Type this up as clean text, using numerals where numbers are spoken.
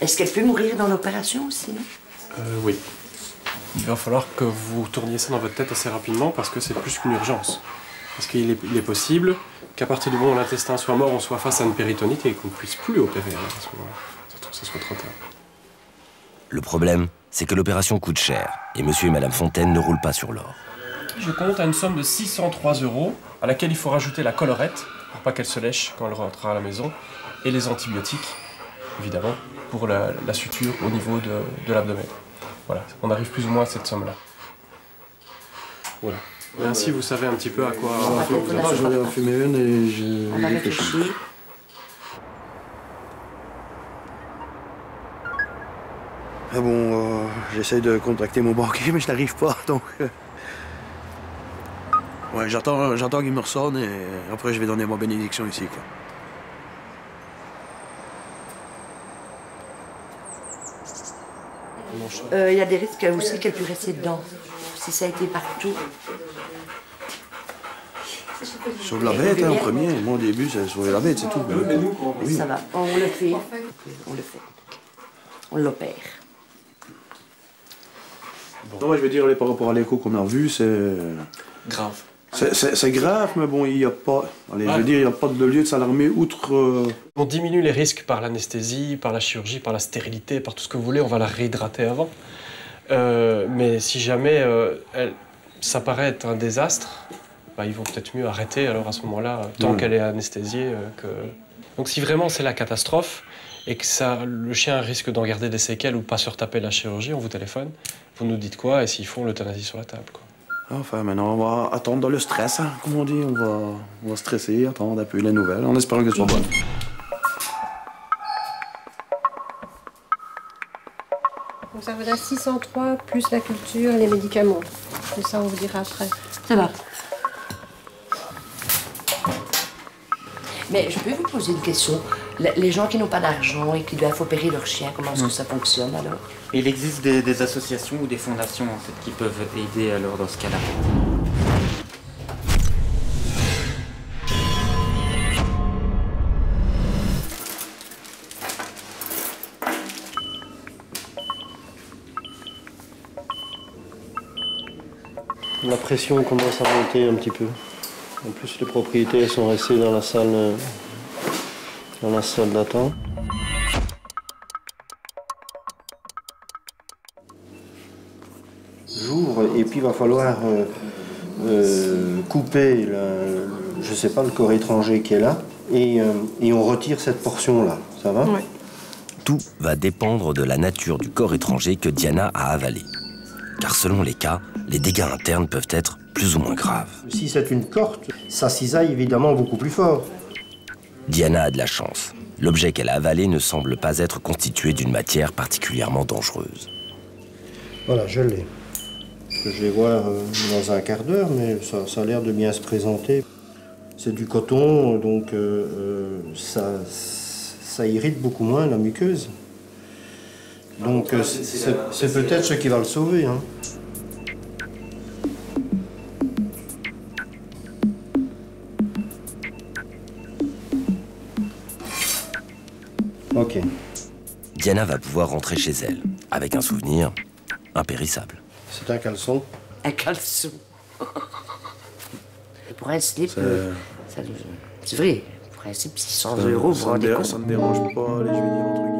Est-ce qu'elle peut mourir dans l'opération aussi? Oui. Il va falloir que vous tourniez ça dans votre tête assez rapidement parce que c'est plus qu'une urgence. Parce qu'il est possible qu'à partir du moment où l'intestin soit mort, on soit face à une péritonite et qu'on ne puisse plus opérer à ce moment-là. Ça soit trop tard. Le problème, c'est que l'opération coûte cher et monsieur et madame Fontaine ne roulent pas sur l'or. Je compte à une somme de 603 € à laquelle il faut rajouter la collerette pour pas qu'elle se lèche quand elle rentrera à la maison et les antibiotiques, évidemment, pour la suture au niveau de l'abdomen. Voilà, on arrive plus ou moins à cette somme-là. Voilà. Et ainsi, vous savez un petit peu à quoi... J'en ai fumé une et j'ai réfléchi. Ah bon, j'essaye de contacter mon banquier, mais je n'arrive pas, donc... Ouais, j'attends qu'il me ressonne et après je vais donner ma bénédiction ici, quoi. Il y a des risques aussi qu'elle puisse rester dedans, si ça a été partout. Sauve la bête, hein, en premier. Moi, au début, c'est sauver la bête, c'est tout. Oui. Ça va, on le fait. On le fait. On l'opère. Non, mais je veux dire, par rapport à l'écho qu'on a vu, c'est... Grave. C'est grave, mais bon, il n'y a pas... Allez, je veux dire, il n'y a pas de lieu de s'alarmer outre... On diminue les risques par l'anesthésie, par la chirurgie, par la stérilité, par tout ce que vous voulez. On va la réhydrater avant. Mais si jamais ça paraît être un désastre, bah, ils vont peut-être mieux arrêter alors à ce moment-là, tant qu'elle est anesthésiée. Donc si vraiment c'est la catastrophe et que le chien risque d'en garder des séquelles ou pas surtaper la chirurgie, on vous téléphone, vous nous dites quoi et s'il faut, l'euthanasie sur la table, quoi. Enfin, maintenant, on va attendre dans le stress, hein, comme on dit. On va stresser, attendre un peu les nouvelles, en espérant qu'elles soient bonnes. Donc ça vous donne 603 plus la culture et les médicaments. Et ça, on vous dira après. Ça va. Mais je peux vous poser une question. Les gens qui n'ont pas d'argent et qui doivent opérer leur chien, comment est-ce que ça fonctionne alors? Il existe des associations ou des fondations en fait, qui peuvent aider alors dans ce cas-là. La pression commence à monter un petit peu. En plus, les propriétaires sont restés dans la salle d'attente. J'ouvre et puis il va falloir couper, je sais pas, le corps étranger qui est là et on retire cette portion-là. Ça va? Oui. Tout va dépendre de la nature du corps étranger que Diana a avalé. Car selon les cas, les dégâts internes peuvent être plus ou moins graves. Si c'est une corte, ça cisaille évidemment beaucoup plus fort. Diana a de la chance. L'objet qu'elle a avalé ne semble pas être constitué d'une matière particulièrement dangereuse. Voilà, je l'ai. Je vais voir dans un quart d'heure, mais ça a l'air de bien se présenter. C'est du coton, donc ça irrite beaucoup moins la muqueuse. Donc c'est peut-être ce qui va le sauver, hein. Ok. Diana va pouvoir rentrer chez elle, avec un souvenir impérissable. C'est un caleçon. Un caleçon. Et pour un slip, c'est vrai, pour un slip 600 €, vous vous rendez compte? Ça ne dérange pas, les je vais dire un truc.